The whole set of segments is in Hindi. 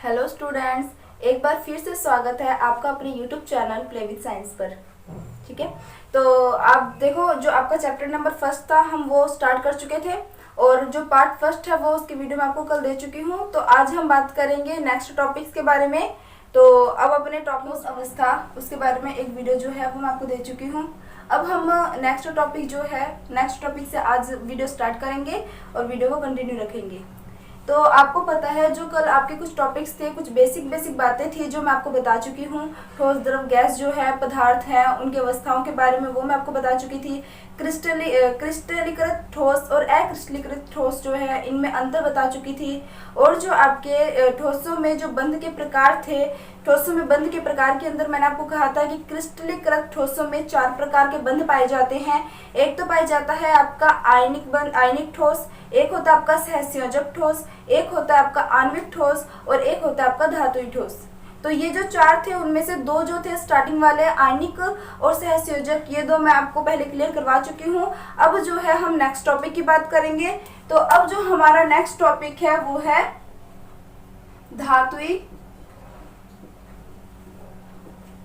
हेलो स्टूडेंट्स, एक बार फिर से स्वागत है आपका अपने YouTube channel play with science पर। ठीक है, तो आप देखो, जो आपका चैप्टर नंबर फर्स्ट था हम वो स्टार्ट कर चुके थे और जो पार्ट फर्स्ट है वो उसकी वीडियो मैं आपको कल दे चुकी हूँ। तो आज हम बात करेंगे नेक्स्ट टॉपिक्स के बारे में। तो अब अपने टॉपिक अवस्था उसके बारे में एक वीडियो जो है वो मैं आपको दे चुकी हूँ। अब हम नेक्स्ट टॉपिक से आज वीडियो स्टार्ट करेंगे और वीडियो को कंटिन्यू रखेंगे। तो आपको पता है जो कल आपके कुछ टॉपिक्स थे, कुछ बेसिक बातें थी जो मैं आपको बता चुकी हूँ। ठोस, द्रव, गैस जो है पदार्थ हैं उनकी अवस्थाओं के बारे में वो मैं आपको बता चुकी थी। क्रिस्टलीकृत ठोस और अक्रिस्टलीकृत ठोस जो है इनमें अंतर बता चुकी थी। और जो आपके ठोसों में जो बंध के प्रकार थे, ठोसों में बंध के प्रकार के अंदर मैंने आपको कहा था कि क्रिस्टलीकृत ठोसों में 4 प्रकार के बंध पाए जाते हैं। एक तो पाया जाता है आपका आयनिक ठोस, एक होता है आपका सहसंयोजक ठोस, एक होता है आपका आणविक ठोस और एक होता है आपका धातुई ठोस। तो ये जो 4 थे उनमें से 2 जो थे स्टार्टिंग वाले आयनिक और सहसंयोजक, ये 2 मैं आपको पहले क्लियर करवा चुकी हूँ। अब जो है हम नेक्स्ट टॉपिक की बात करेंगे। तो अब जो हमारा नेक्स्ट टॉपिक है वो है धातुई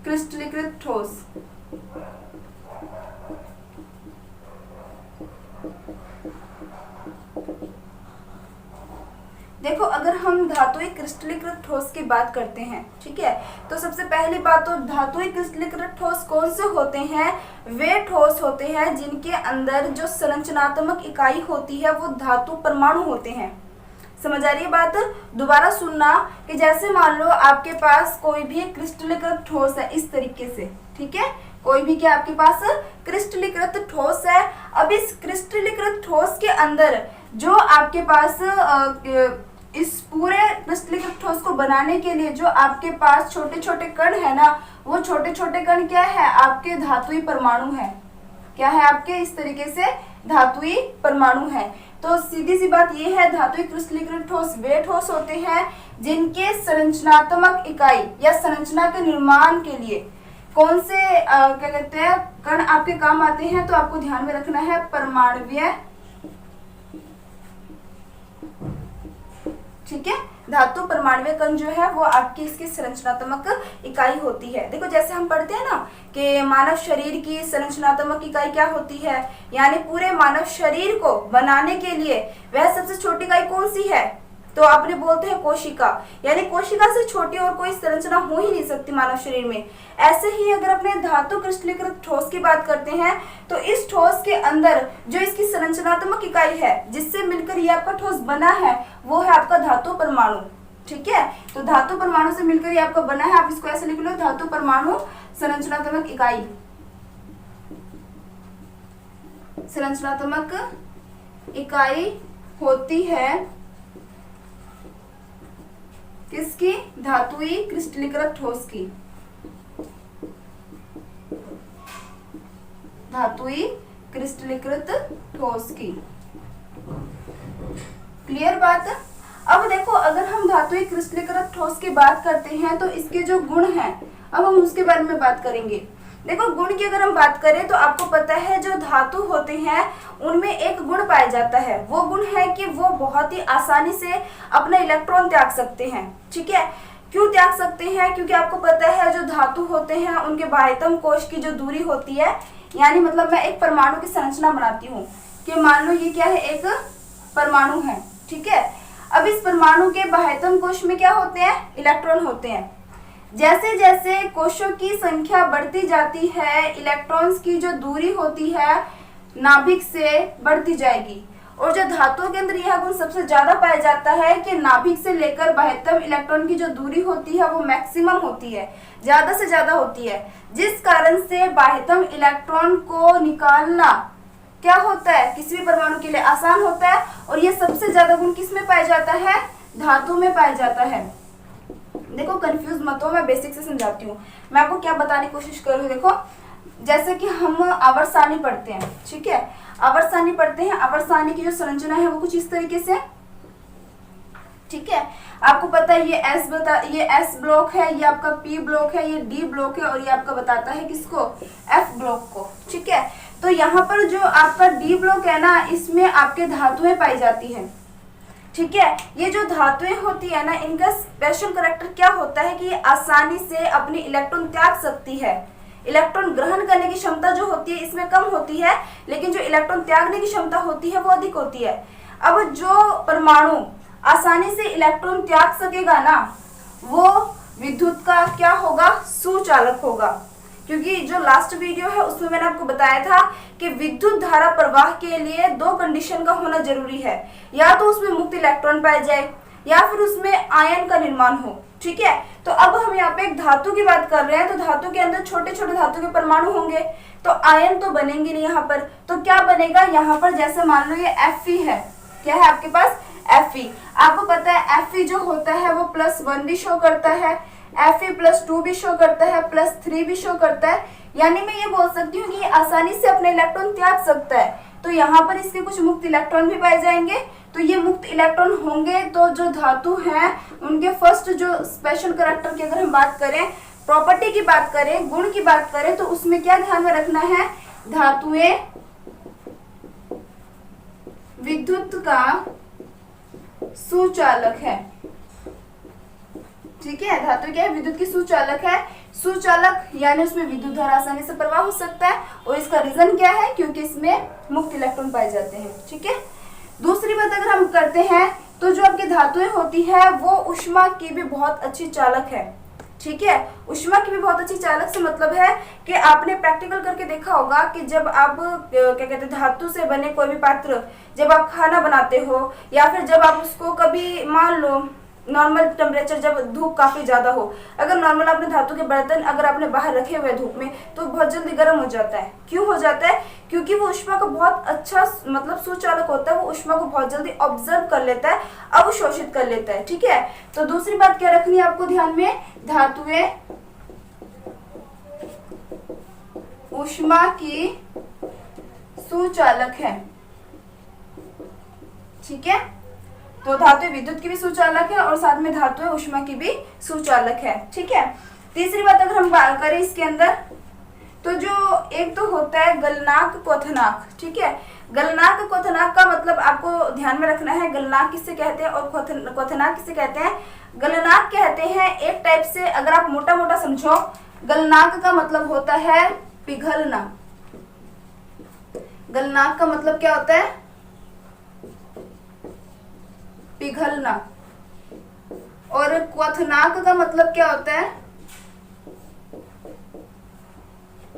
क्रिस्टलीकृत ठोस। देखो, अगर हम धातुई क्रिस्टलीकृत ठोस की बात करते हैं, ठीक है, तो सबसे पहली बात तो धातुई क्रिस्टलीकृत ठोस कौन से होते हैं? वे ठोस होते हैं जिनके अंदर जो संरचनात्मक इकाई होती है वो धातु परमाणु होते हैं। समझ आ रही है बात? दोबारा सुनना कि जैसे मान लो आपके पास कोई भी क्रिस्टलीकृत ठोस है इस तरीके से, ठीक है, कोई भी क्या आपके पास क्रिस्टलीकृत ठोस है। अब इस क्रिस्टलीकृत ठोस के अंदर जो आपके पास इस पूरे क्रिस्टलीकृत ठोस को बनाने के लिए जो आपके पास छोटे छोटे कण है ना, वो छोटे छोटे कण क्या है? आपके धातुई परमाणु है। क्या है आपके? इस तरीके से धातुई परमाणु है। तो सीधी सी बात ये है, धातुई क्रिस्टलीकृत ठोस वे ठोस होते हैं जिनके संरचनात्मक इकाई या संरचना के निर्माण के लिए कौन से क्या कहते हैं कण आपके काम आते हैं। तो आपको ध्यान में रखना है परमाणुवीय, ठीक है, धातु परमाणुवीय कण जो है वो आपकी इसकी संरचनात्मक इकाई होती है। देखो, जैसे हम पढ़ते हैं ना कि मानव शरीर की संरचनात्मक इकाई क्या होती है, यानी पूरे मानव शरीर को बनाने के लिए वह सबसे छोटी इकाई कौन सी है? तो आपने बोलते हैं कोशिका, यानी कोशिका से छोटी और कोई संरचना हो ही नहीं सकती मानव शरीर में। ऐसे ही अगर अपने धातु क्रिस्टलीकृत ठोस की बात करते हैं तो इस ठोस के अंदर जो इसकी संरचनात्मक इकाई है जिससे मिलकर ये आपका ठोस बना है वो है आपका धातु परमाणु। ठीक है, तो धातु परमाणु से मिलकर ये आपका बना है, आप इसको ऐसे लिख लो, धातु परमाणु संरचनात्मक इकाई। संरचनात्मक इकाई होती है किसकी? धातुई क्रिस्टलीकृत ठोस की। धातुई क्रिस्टलीकृत ठोस की। क्लियर बात? अब देखो, अगर हम धातुई क्रिस्टलीकृत ठोस की बात करते हैं तो इसके जो गुण हैं अब हम उसके बारे में बात करेंगे। देखो, गुण की अगर हम बात करें तो आपको पता है जो धातु होते हैं उनमें एक गुण पाया जाता है, वो गुण है कि वो बहुत ही आसानी से अपना इलेक्ट्रॉन त्याग सकते हैं। ठीक है, क्यों त्याग सकते हैं? क्योंकि आपको पता है जो धातु होते हैं उनके बाह्यतम कोश की जो दूरी होती है, यानी मतलब मैं एक परमाणु की संरचना बनाती हूँ कि मान लो ये क्या है, एक परमाणु है, ठीक है। अब इस परमाणु के बाह्यतम कोश में क्या होते हैं? इलेक्ट्रॉन होते हैं। जैसे जैसे कोशों की संख्या बढ़ती जाती है, इलेक्ट्रॉन्स की जो दूरी होती है नाभिक से बढ़ती जाएगी। और जो धातुओं के अंदर यह गुण सबसे ज्यादा पाया जाता है कि नाभिक से लेकर बाह्यतम इलेक्ट्रॉन की जो दूरी होती है वो मैक्सिमम होती है, ज्यादा से ज्यादा होती है, जिस कारण से बाह्यतम इलेक्ट्रॉन को निकालना क्या होता है, किसी भी परमाणु के लिए आसान होता है। और ये सबसे ज्यादा गुण किस में पाया जाता है? धातु में पाया जाता है। देखो, कंफ्यूज मत हो, मैं बेसिक से समझाती हूँ। मैं आपको क्या बताने की कोशिश कर रही हूँ। देखो, जैसे कि हम आवर्त सारणी पढ़ते हैं, ठीक है, आवर्त सारणी पढ़ते हैं, आवर्त सारणी की जो संरचना है वो कुछ इस तरीके से, ठीक है। आपको पता है ये एस ब्लॉक है, ये आपका पी ब्लॉक है, ये डी ब्लॉक है और ये आपका बताता है किसको? एफ ब्लॉक को, ठीक है। तो यहाँ पर जो आपका डी ब्लॉक है ना, इसमें आपके धातुएं पाई जाती है। ठीक है। ये जो धातुएं होती है ना, इनका स्पेशल करैक्टर क्या होता है कि ये आसानी से अपने इलेक्ट्रॉन त्याग सकती है। इलेक्ट्रॉन ग्रहण करने की क्षमता जो होती है इसमें कम होती है, लेकिन जो इलेक्ट्रॉन त्यागने की क्षमता होती है वो अधिक होती है। अब जो परमाणु आसानी से इलेक्ट्रॉन त्याग सकेगा ना, वो विद्युत का क्या होगा, सुचालक होगा। क्योंकि जो लास्ट वीडियो है उसमें मैंने आपको बताया था कि विद्युत धारा प्रवाह के लिए दो कंडीशन का होना जरूरी है, या तो उसमें मुक्त इलेक्ट्रॉन पाए जाए या फिर उसमें आयन का निर्माण हो। ठीक है, तो अब हम यहाँ पे एक धातु की बात कर रहे हैं, तो धातु के अंदर छोटे छोटे धातु के परमाणु होंगे, तो आयन तो बनेंगे नहीं यहाँ पर। तो क्या बनेगा यहाँ पर, जैसे मान लो ये Fe है, क्या है आपके पास Fe। आपको पता है Fe जो होता है वो +1 भी शो करता है, Fe+2 भी शो करता है, +3 भी शो करता है। यानी मैं ये बोल सकती हूँ कि ये आसानी से अपने इलेक्ट्रॉन त्याग सकता है। तो यहाँ पर इसके कुछ मुक्त इलेक्ट्रॉन भी पाए जाएंगे। तो ये मुक्त इलेक्ट्रॉन होंगे तो जो धातु हैं उनके फर्स्ट जो स्पेशल करैक्टर की अगर हम बात करें, प्रॉपर्टी की बात करें, गुण की बात करें, तो उसमें क्या ध्यान में रखना है, धातुएं विद्युत का सुचालक है। ठीक है, धातु क्या है, विद्युत की सुचालक है। सुचालक यानी उसमें विद्युत धारा आसानी से प्रवाह हो सकता है, और इसका रीजन क्या है, क्योंकि इसमें मुक्त इलेक्ट्रॉन पाए जाते हैं। ठीक है, दूसरी बात अगर हम करते हैं तो जो आपकी धातुएं होती है वो ऊष्मा की भी बहुत अच्छी चालक है। ठीक है, ऊष्मा की भी बहुत अच्छी चालक से मतलब है कि आपने प्रैक्टिकल करके देखा होगा कि जब आप क्या कहते हैं, धातु से बने कोई भी पात्र, जब आप खाना बनाते हो या फिर जब आप उसको कभी मान लो नॉर्मल टेम्परेचर, जब धूप काफी ज्यादा हो, अगर नॉर्मल आपने धातु के बर्तन अगर आपने बाहर रखे हुए धूप में, तो बहुत जल्दी गर्म हो जाता है। क्यों हो जाता है, क्योंकि वो ऊष्मा का बहुत अच्छा मतलब सुचालक होता है, वो ऊष्मा को बहुत जल्दी ऑब्जर्व कर लेता है, अवशोषित कर लेता है। ठीक है, तो दूसरी बात क्या रखनी है आपको ध्यान में, धातुएं ऊष्मा की सुचालक है। ठीक है, तो धातु विद्युत की भी सुचालक है और साथ में धातु ऊष्मा की भी सुचालक है। ठीक है, तीसरी बात अगर हम बात करें इसके अंदर, तो जो एक तो होता है गलनांक क्वथनांक। ठीक है, गलनांक क्वथनांक का मतलब आपको ध्यान में रखना है, गलनांक किससे कहते हैं और क्वथनांक किससे कहते हैं। गलनांक कहते हैं एक टाइप से, अगर आप मोटा मोटा समझो, गलनांक का मतलब होता है पिघलना। गलनांक का मतलब क्या होता है, पिघलना। और क्वथनांक का मतलब क्या होता है,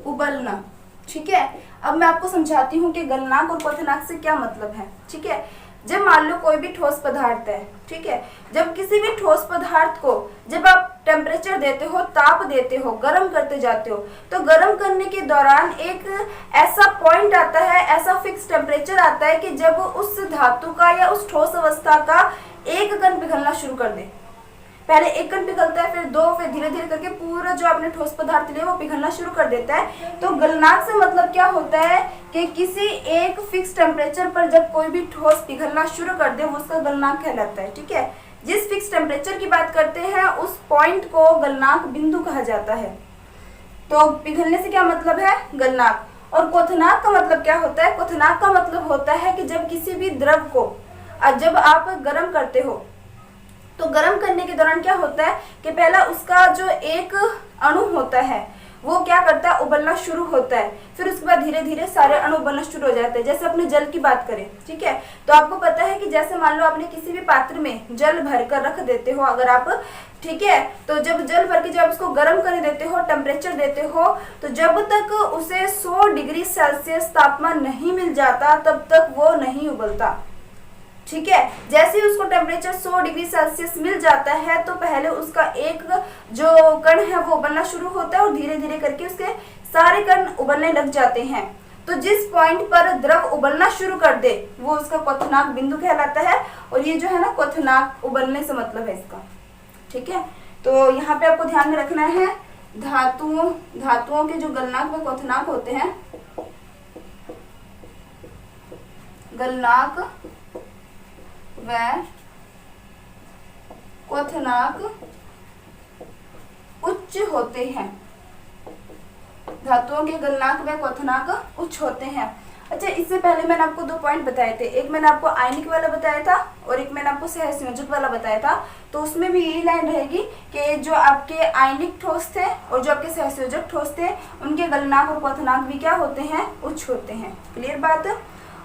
उबलना। ठीक है, अब मैं आपको समझाती हूँ कि गलनांक और क्वथनांक से क्या मतलब है। ठीक है, जब मान लो कोई भी ठोस पदार्थ है, ठीक है, जब किसी भी ठोस पदार्थ को जब आप टेम्परेचर देते हो, ताप देते हो, गर्म करते जाते हो, तो गर्म करने के दौरान एक ऐसा पॉइंट आता है, ऐसा फिक्स टेम्परेचर आता है कि जब उस धातु का या उस ठोस अवस्था का एक कण पिघलना शुरू कर दे। पहले एक कण पिघलता है, फिर दो, फिर धीरे धीरे करके पूरा जो आपने ठोस पदार्थ लिया वो पिघलना शुरू कर देता है। तो गलनांक से मतलब क्या होता है कि किसी एक फिक्स टेम्परेचर पर जब कोई भी ठोस पिघलना शुरू कर दे वो उसका गलनांक कहलाता है। ठीक है, जिस फिक्स टेम्परेचर की बात करते हैं उस पॉइंट को गलनांक बिंदु कहा जाता है। तो पिघलने से क्या मतलब है, गलनांक। और क्वथनांक का मतलब क्या होता है, क्वथनांक का मतलब होता है कि जब किसी भी द्रव को जब आप गर्म करते हो, तो गर्म करने के दौरान क्या होता है कि पहला उसका जो एक अणु होता है वो क्या करता है, उबलना शुरू होता है, फिर उसके बाद धीरे धीरे सारे अणु उबलना शुरू हो जाते हैं। जैसे अपने जल की बात करें, ठीक है, तो आपको पता है कि जैसे मान लो आपने किसी भी पात्र में जल भर कर रख देते हो अगर आप, ठीक है, तो जब जल भर के जब उसको गर्म करने देते हो, टेम्परेचर देते हो, तो जब तक उसे 100 डिग्री सेल्सियस तापमान नहीं मिल जाता तब तक वो नहीं उबलता। ठीक है, जैसे ही उसको टेम्परेचर 100 डिग्री सेल्सियस मिल जाता है तो पहले उसका एक जो कण है वो उबलना शुरू होता है और धीरे धीरे करके उसके सारे कण उबलने लग जाते हैं। तो जिस पॉइंट पर द्रव उबलना शुरू कर दे वो उसका क्वथनांक बिंदु कहलाता है। और ये जो है ना क्वथनांक, उबलने से मतलब है इसका। ठीक है, तो यहाँ पे आपको ध्यान में रखना है धातुओं के जो गलनांक व क्वथनांक होते हैं, गलनांक व क्वथनांक उच्च होते हैं। धातुओं के गलनांक व क्वथनांक उच्च होते हैं। अच्छा, इससे पहले मैंने आपको 2 पॉइंट बताए थे, एक मैंने आपको आयनिक वाला बताया था और एक मैंने आपको सहसंयोजक वाला बताया था। तो उसमें भी यही लाइन रहेगी कि जो आपके आयनिक ठोस थे और जो आपके सहसंयोजक ठोस थे उनके गलनांक और क्वथनांक भी क्या होते हैं, उच्च होते हैं। क्लियर बात।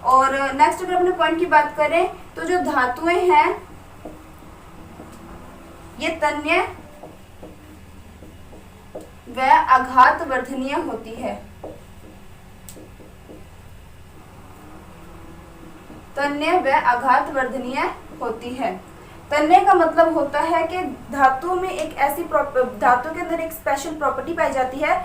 और नेक्स्ट अगर अपने पॉइंट की बात करें तो जो धातुएं हैं ये तन्य व आघात वर्धनीय होती है। तन्य व आघात वर्धनीय होती है। तन्य का मतलब होता है कि धातु में एक ऐसी धातु के अंदर एक स्पेशल प्रॉपर्टी पाई जाती है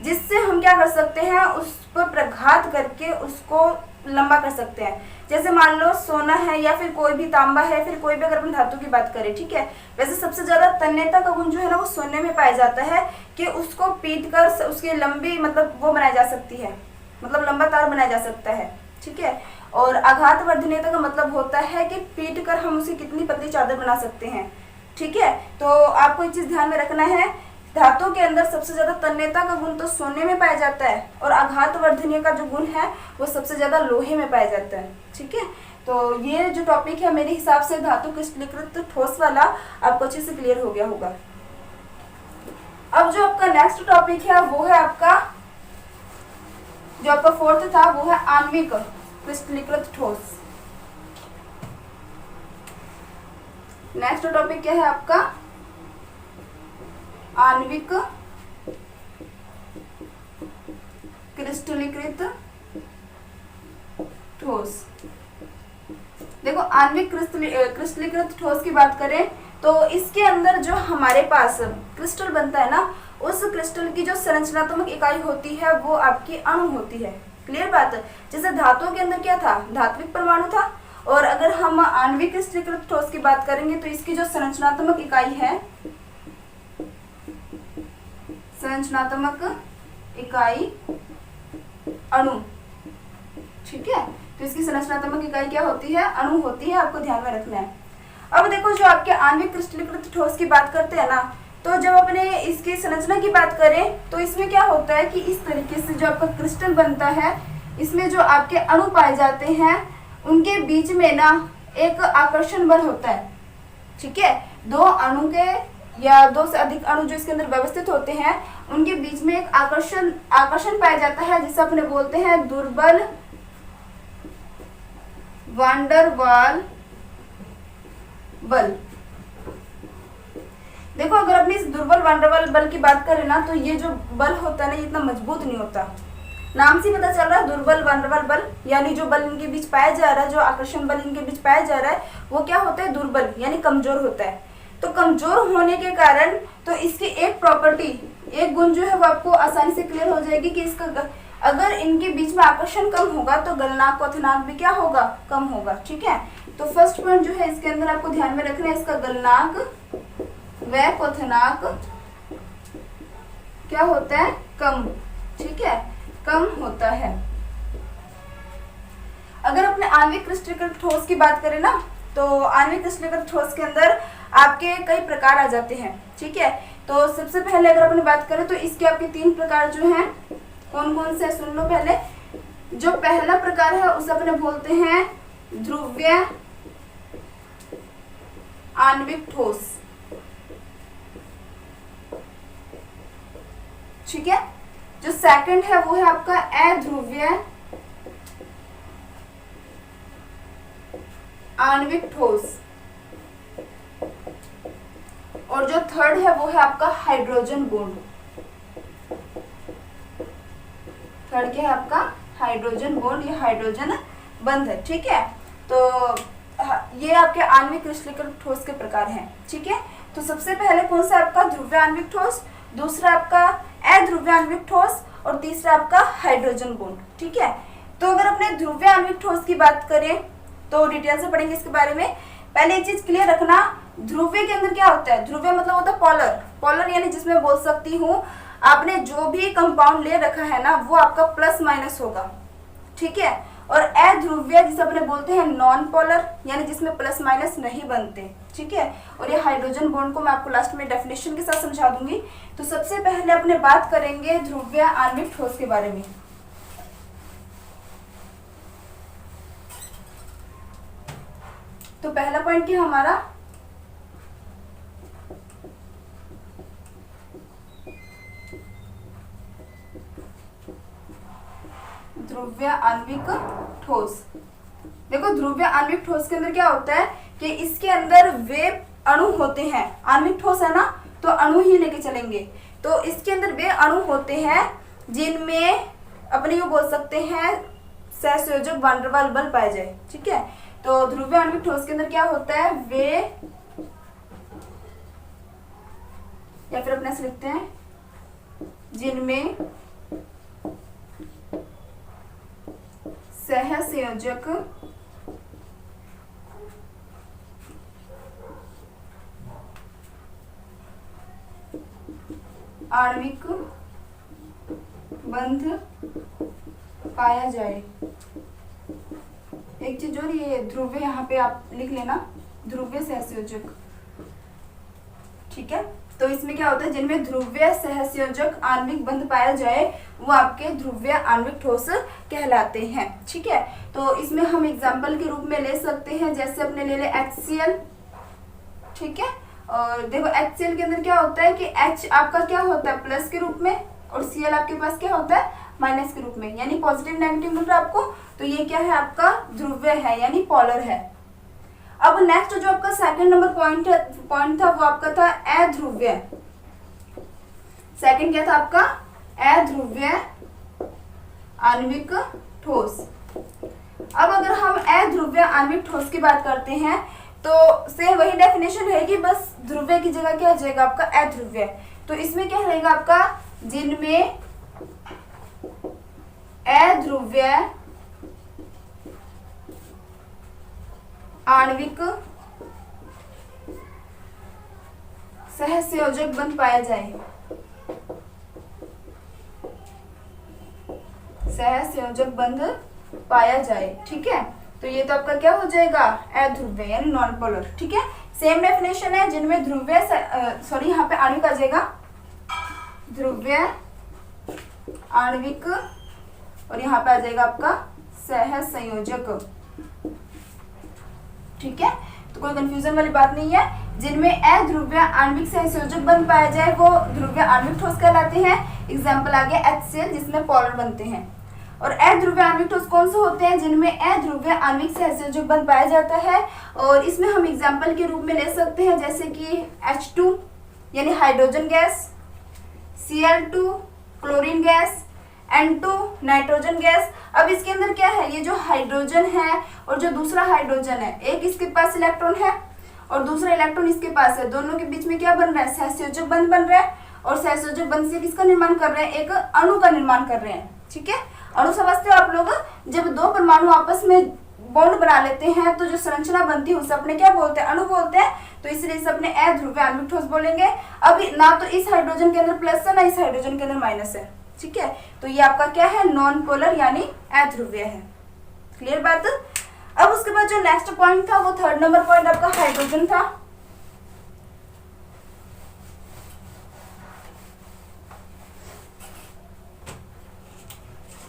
जिससे हम क्या कर सकते हैं, उस पर प्रघात करके उसको लंबा कर सकते हैं। जैसे मान लो सोना है या फिर कोई भी तांबा है, फिर कोई भी अगर अपन धातु की बात करें, ठीक है। वैसे सबसे ज्यादा तन्यता का गुण जो है ना वो सोने में पाया जाता है कि उसको पीट कर उसकी लंबी मतलब वो बनाई जा सकती है, मतलब लंबा तार बनाया जा सकता है, ठीक है। और आघात वर्धनीयता का मतलब होता है कि पीट कर हम उसे कितनी पतली चादर बना सकते हैं, ठीक है। तो आपको एक चीज ध्यान में रखना है, धातु के अंदर सबसे ज्यादा तन्यता का गुण तो सोने में पाया जाता है और आघात वर्धनीय का जो गुण है वो सबसे ज्यादा लोहे में पाया जाता है, ठीक है। तो ये जो टॉपिक है मेरे हिसाब से धातु क्रिस्टलीकृत ठोस वाला आपको अच्छे से क्लियर हो गया होगा। अब जो आपका नेक्स्ट टॉपिक है वो है आपका, जो आपका फोर्थ था वो है आणविक क्रिस्टलीकृत ठोस। नेक्स्ट टॉपिक क्या है आपका, आणविक क्रिस्टलीकृत ठोस। देखो आणविक क्रिस्टलीकृत ठोस की बात करें तो इसके अंदर जो हमारे पास क्रिस्टल बनता है ना, उस क्रिस्टल की जो संरचनात्मक इकाई होती है वो आपकी अणु होती है। क्लियर बात। जैसे धातुओं के अंदर क्या था, धात्विक परमाणु था, और अगर हम आणविक क्रिस्टलीकृत ठोस की बात करेंगे तो इसकी जो संरचनात्मक इकाई है, संरचनात्मक इकाई अणु, ठीक है। तो इसकी संरचनात्मक इकाई क्या होती है, अणु होती है, आपको ध्यान में रखना है। अब देखो जो आपके आणविक क्रिस्टलीकृत ठोस की बात करते हैं ना, तो जब अपने इसकी संरचना की बात करें तो इसमें क्या होता है कि इस तरीके से जो आपका क्रिस्टल बनता है, इसमें जो आपके अणु पाए जाते हैं उनके बीच में ना एक आकर्षण बल होता है, ठीक है। दो अणु के या दो से अधिक अणु जो इसके अंदर व्यवस्थित होते हैं उनके बीच में एक आकर्षण पाया जाता है जिसे अपने बोलते हैं दुर्बल वांडरवाल बल। देखो अगर अपनी इस दुर्बल वांडरवाल बल की बात करें ना तो ये जो बल होता है ना ये इतना मजबूत नहीं होता। नाम से पता चल रहा है दुर्बल वांडरवाल बल, यानी जो बल इनके बीच पाया जा रहा है, जो आकर्षण बल इनके बीच पाया जा रहा है वो क्या होता है, दुर्बल यानी कमजोर होता है। तो कमजोर होने के कारण तो इसकी एक प्रॉपर्टी, एक गुण जो है वो आपको आसानी से क्लियर हो जाएगी कि इसका अगर इनके बीच में आकर्षण कम होगा तो गलनांक क्वथनांक भी क्या होगा, कम होगा, ठीक है। तो फर्स्ट पॉइंट जो है इसके अंदर आपको ध्यान में रखना है, इसका गलनांक व क्वथनांक क्या होता है, कम, ठीक है, कम होता है। अगर अपने आणविक क्रिस्टलीकृत ठोस की बात करें ना तो आणविक क्रिस्टलीकृत ठोस के अंदर आपके कई प्रकार आ जाते हैं, ठीक है। तो सबसे पहले अगर अपनी बात करें तो इसके आपके 3 प्रकार जो हैं, कौन कौन से सुन लो पहले। जो पहला प्रकार है उसे अपने बोलते हैं ध्रुवीय आणविक ठोस, ठीक है। जो सेकंड है वो है आपका अध्रुवीय आणविक ठोस, और जो थर्ड है वो है आपका हाइड्रोजन बॉन्ड। थर्ड क्या है आपका, हाइड्रोजन बॉन्ड या हाइड्रोजन बंध है, ठीक है। तो ये आपके आणविक क्रिस्टलीकृत ठोस के प्रकार हैं, ठीक है। तो सबसे पहले कौन सा आपका ध्रुवीय आणविक ठोस, दूसरा आपका अध्रुवीय आणविक ठोस और तीसरा आपका हाइड्रोजन बॉन्ड, ठीक है। तो अगर अपने ध्रुवीय आणविक ठोस की बात करें तो डिटेल से पढ़ेंगे इसके बारे में। पहले एक चीज क्लियर रखना, ध्रुवीय के अंदर क्या होता है, ध्रुवीय मतलब होता है पोलर, पोलर यानी जिसमें बोल सकती हूँ आपने जो भी कंपाउंड ले रखा है ना वो आपका प्लस माइनस होगा, ठीक है। और अध्रुवीय जिसे अपने बोलते हैं नॉन पोलर, यानी जिसमें प्लस माइनस नहीं बनते, ठीक है। और ये हाइड्रोजन बॉन्ड को मैं आपको लास्ट में डेफिनेशन के साथ समझा दूंगी। तो सबसे पहले अपने बात करेंगे ध्रुवीय आणविक ठोस के बारे में। तो पहला पॉइंट क्या हमारा, ध्रुवीय आणविक ठोस। देखो ध्रुवीय आणविक ठोस के अंदर क्या होता है कि इसके अंदर वे अणु होते हैं, आणविक ठोस है ना तो अणु ही लेके चलेंगे, तो इसके अंदर वे अणु होते हैं जिनमें अपने ये बोल सकते हैं सहसंयोजक वान डेर वाल बल पाए जाए। ठीक है, तो ध्रुवीय आणविक ठोस के अंदर क्या होता है, वे, या फिर अपने से लिखते हैं जिनमें सहसंयोजक आणविक बंध पाया जाए। एक चीज और, ये ध्रुवीय यहाँ पे आप लिख लेना, ध्रुवीय सहसंयोजक। ठीक है, तो इसमें क्या होता है, जिनमें ध्रुवीय सहसंयोजक आणविक बंध पाया जाए वो आपके ध्रुवीय आणविक ठोस कहलाते हैं। ठीक है, तो इसमें हम एग्जाम्पल के रूप में ले सकते हैं, जैसे अपने ले ले HCl। ठीक है, और देखो HCl के अंदर क्या होता है कि H आपका क्या होता है प्लस के रूप में, और Cl आपके पास क्या होता है माइनस के रूप में, यानी पॉजिटिव नेगेटिव मिल रहा है आपको, तो ये क्या है आपका ध्रुवीय है यानी पोलर है। अब नेक्स्ट जो आपका सेकंड नंबर पॉइंट था वो आपका था अध्रुवीय। सेकंड क्या था आपका, अध्रुवीय आणविक ठोस। अब अगर हम अध्रुवीय आणविक ठोस की बात करते हैं तो सेम वही डेफिनेशन रहेगी, बस ध्रुवीय की जगह क्या आ जाएगा आपका अध्रुवीय। तो इसमें क्या रहेगा आपका, जिनमें अध्रुवीय आणविक सहसंयोजक बंध पाया जाए, सहसंयोजक बंध पाया जाए। ठीक है, तो ये तो आपका क्या हो जाएगा अध्रुवीय यानी नॉन पोलर। ठीक है, सेम डेफिनेशन है, जिनमें ध्रुवीय यहाँ पे आणविक आ जाएगा, ध्रुवीय आणविक, और यहाँ पे आ जाएगा आपका सहसंयोजक। ठीक है, तो कोई कंफ्यूजन वाली बात नहीं है। जिनमें अध्रुवीय आणविक सहसंयोजक बंध पाया जाए वो ध्रुवीय आणविक ठोस कहलाते हैं। एग्जाम्पल आ गया HCl जिसमें पोलर बनते हैं। और अध्रुवीय आणविक ठोस कौन से होते हैं, जिनमें अध्रुवीय आणविक सहसंयोजक बंध पाया जाता है, और इसमें हम एग्जाम्पल के रूप में ले सकते हैं जैसे कि H2 यानी hydrogen gas, Cl2 chlorine gas, N2 nitrogen gas. अब इसके अंदर क्या है, ये जो हाइड्रोजन है और जो दूसरा हाइड्रोजन है, एक इसके पास इलेक्ट्रॉन है और दूसरा इलेक्ट्रॉन इसके पास है, दोनों के बीच में क्या बन रहा है, सहसंयोजक बंध बन रहा है। और सहसंयोजक बंध से किसका निर्माण कर रहे हैं, एक अणु का निर्माण कर रहे हैं। ठीक है, अणु समझते हो आप लोग, जब दो परमाणु आपस में बॉन्ड बना लेते हैं तो जो संरचना बनती है उसे अपने क्या बोलते हैं, अणु बोलते हैं। तो इसलिए इसे अपने अध्रुवीय आणविक ठोस बोलेंगे। अब ना तो इस हाइड्रोजन के अंदर प्लस है ना इस हाइड्रोजन के अंदर माइनस है। ठीक है, तो ये आपका क्या है, नॉन पोलर यानी अध्रुवीय है। क्लियर बात। अब उसके बाद जो नेक्स्ट पॉइंट था वो थर्ड नंबर पॉइंट आपका हाइड्रोजन था।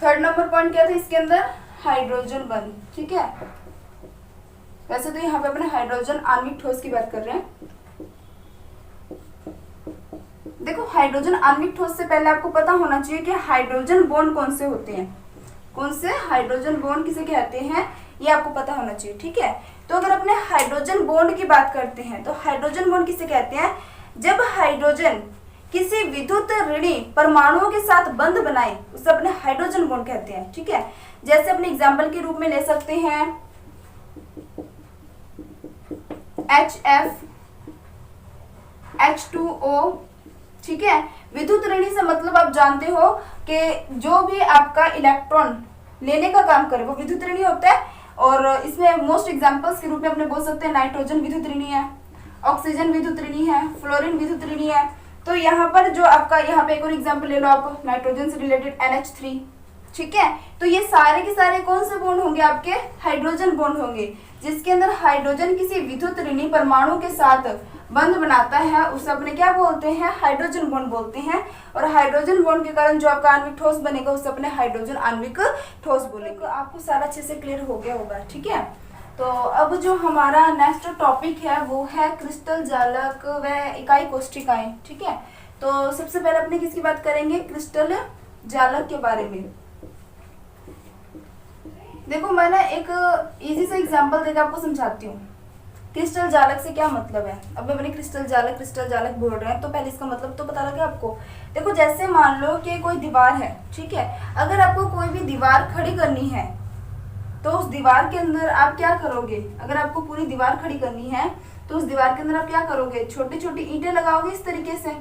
थर्ड नंबर पॉइंट क्या था इसके अंदर, हाइड्रोजन बंध। ठीक है, वैसे तो यहाँ पे अपने हाइड्रोजन आणविक ठोस की बात कर रहे हैं। देखो हाइड्रोजन आणविक ठोस से पहले आपको पता होना चाहिए कि हाइड्रोजन बॉन्ड कौन से होते हैं, कौन से हाइड्रोजन बॉन्ड किसे कहते हैं, ये आपको पता होना चाहिए। ठीक है, तो अगर अपने हाइड्रोजन बॉन्ड की बात करते हैं तो हाइड्रोजन बॉन्ड किसे कहते हैं, जब हाइड्रोजन किसी विद्युत ऋणी परमाणुओं के साथ बंध बनाए उसे अपने हाइड्रोजन बॉन्ड कहते हैं। ठीक है, जैसे अपने एग्जाम्पल के रूप में ले सकते हैं HF H2O। ठीक है, विद्युत ऋणी से मतलब आप जानते हो कि जो भी आपका इलेक्ट्रॉन लेने का काम करे वो विद्युत ऋणी होता है। और इसमें मोस्ट एग्जांपल्स के रूप में अपने बोल सकते हैं नाइट्रोजन विद्युत ऋणी है, ऑक्सीजन विद्युत ऋणी है, फ्लोरीन विद्युत ऋणी है। तो यहाँ पर जो आपका यहाँ पे एक और एग्जांपल ले लो आप, नाइट्रोजन से रिलेटेड NH3। ठीक है, तो ये सारे के सारे कौन से बॉन्ड होंगे, आपके हाइड्रोजन बॉन्ड होंगे, जिसके अंदर हाइड्रोजन किसी विद्युत ऋणी परमाणु के साथ बंध बनाता है उसे अपने क्या बोलते हैं, हाइड्रोजन बॉन्ड बोलते हैं। और हाइड्रोजन बॉन्ड के कारण जो आपका आणविक ठोस बनेगा उसे अपने हाइड्रोजन आणविक ठोस बोलेंगे। तो आपको सारा अच्छे से क्लियर हो गया होगा। ठीक है, तो अब जो हमारा नेक्स्ट टॉपिक है वो है क्रिस्टल जालक व इकाई कोष्ठिकाएं। ठीक है, तो सबसे पहले अपने किसकी बात करेंगे, क्रिस्टल जालक के बारे में। देखो मैं ना एक इजी सा एग्जांपल देकर आपको समझाती हूँ क्रिस्टल जालक से क्या मतलब है। अब अपने क्रिस्टल जालक बोल रहे हैं तो पहले इसका मतलब तो पता लगे आपको। देखो जैसे मान लो कि कोई दीवार है, ठीक है, अगर आपको कोई भी दीवार खड़ी करनी है तो उस दीवार के अंदर आप क्या करोगे, अगर आपको पूरी दीवार खड़ी करनी है तो उस दीवार के अंदर आप क्या करोगे, छोटी छोटी ईंटें लगाओगे इस तरीके से।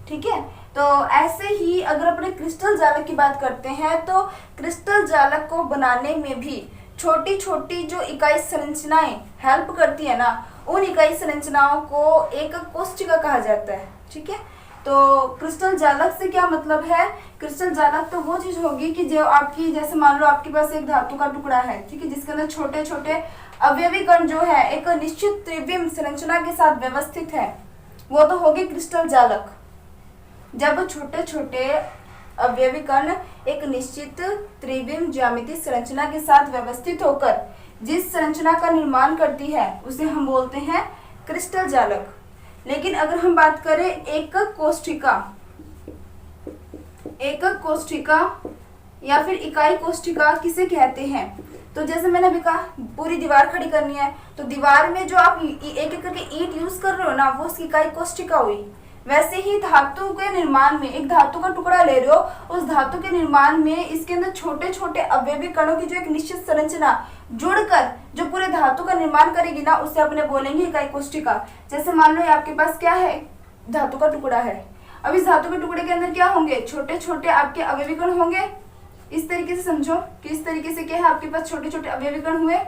ठीक है, तो ऐसे ही अगर अपने क्रिस्टल जालक की बात करते हैं तो क्रिस्टल जालक को बनाने में भी छोटी छोटी जो इकाई संरचनाएं हेल्प करती है ना, उन इकाई संरचनाओं को एक कोष्ठिका कहा जाता है। ठीक है, तो क्रिस्टल जालक से क्या मतलब है, क्रिस्टल जालक तो वो चीज होगी कि जो आपकी, जैसे मान लो आपके पास एक धातु का टुकड़ा है, ठीक है, जिसके अंदर छोटे छोटे अवयवी कण जो है एक निश्चित त्रिविम संरचना के साथ व्यवस्थित है, वो तो होगी क्रिस्टल जालक। जब छोटे छोटे अवयवी कण एक निश्चित त्रिविम ज्यामितीय संरचना के साथ व्यवस्थित होकर जिस संरचना का निर्माण करती है उसे हम बोलते हैं क्रिस्टल जालक। लेकिन अगर हम बात करें एकक कोष्ठिका या फिर इकाई कोष्ठिका किसे कहते हैं, तो जैसे मैंने अभी कहा पूरी दीवार खड़ी करनी है तो दीवार में जो आप एक एक करके ईंट यूज कर रहे हो ना, वो उसकी इकाई कोष्ठिका हुई। वैसे ही धातु के निर्माण में एक धातु का टुकड़ा ले रहे हो, उस धातु के निर्माण में इसके अंदर छोटे छोटे अवयवी कणों की जो एक निश्चित संरचना जुड़कर जो पूरे धातु का निर्माण करेगी ना, उसे अपने बोलेंगे इकाई कोष्ठिका। जैसे मान लो आपके पास क्या है, धातु का टुकड़ा है, अब इस धातु के टुकड़े के अंदर क्या होंगे, छोटे छोटे आपके अवयवी कण होंगे। इस तरीके से समझो कि इस तरीके से क्या है, आपके पास छोटे छोटे अवयवी कण हुए।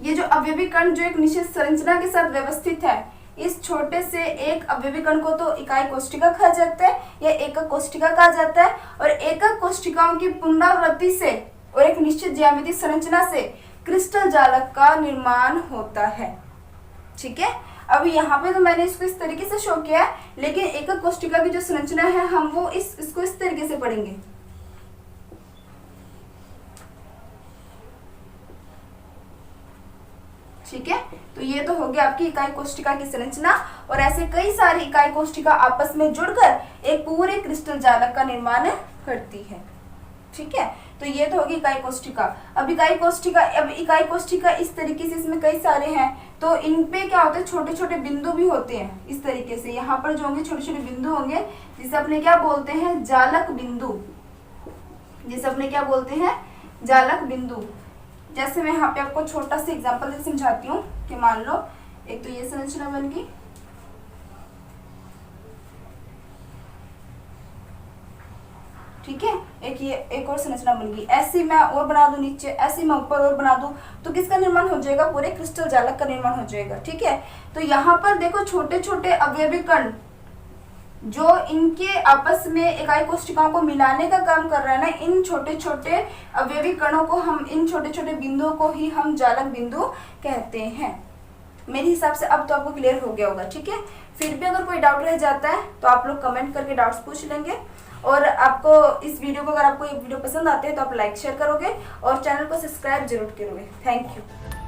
ये जो अवयवी कण जो एक निश्चित संरचना के साथ व्यवस्थित है, इस छोटे से एक अवयवी कण को तो इकाई कोष्ठिका कहा जाता है या एकक कोष्ठिका कहा जाता है। और एकक कोष्ठिकाओं की पुनरावृत्ति से और एक निश्चित ज्यामितीय संरचना से क्रिस्टल जालक का निर्माण होता है। ठीक है, अब यहाँ पे तो मैंने इसको इस तरीके से शो किया है, लेकिन एकक कोष्ठिका की जो संरचना है हम वो इसको इस तरीके से पढ़ेंगे। ठीक है, तो ये तो हो गया आपकी इकाई कोष्ठिका की संरचना, और ऐसे कई सारी इकाई कोष्ठिका आपस में जुड़कर एक पूरे क्रिस्टल जालक का निर्माण करती है। ठीक है, तो ये तो होगी इकाई कोष्ठिका। अब इकाई कोष्ठिका इस तरीके से, इसमें कई सारे हैं, तो इन पे क्या होता है, छोटे छोटे बिंदु भी होते हैं इस तरीके से। यहाँ पर जो होंगे छोटे छोटे बिंदु होंगे, जिसे अपने क्या बोलते हैं, जालक बिंदु, जिसे अपने क्या बोलते हैं, जालक बिंदु। जैसे मैं यहाँ पे आपको छोटा सा एग्जांपल से समझाती हूँ कि मान लो एक तो ये संरचना बन गई, ठीक है, एक और संरचना बन गई, ऐसी मैं और बना दूं नीचे, ऐसी मैं ऊपर और बना दूं, तो किसका निर्माण हो जाएगा, पूरे क्रिस्टल जालक का निर्माण हो जाएगा। ठीक है, तो यहाँ पर देखो छोटे छोटे अवयवी कण जो इनके आपस में इकाई कोष्ठिकाओं को मिलाने का काम कर रहा है ना, इन छोटे छोटे अवयवी कणों को हम, इन छोटे छोटे बिंदुओं को ही हम जालक बिंदु कहते हैं। मेरे हिसाब से अब तो आपको क्लियर हो गया होगा। ठीक है, फिर भी अगर कोई डाउट रह जाता है तो आप लोग कमेंट करके डाउट्स पूछ लेंगे। और आपको इस वीडियो को, अगर आपको ये वीडियो पसंद आते हैं तो आप लाइक शेयर करोगे और चैनल को सब्सक्राइब जरूर करोगे। Thank you.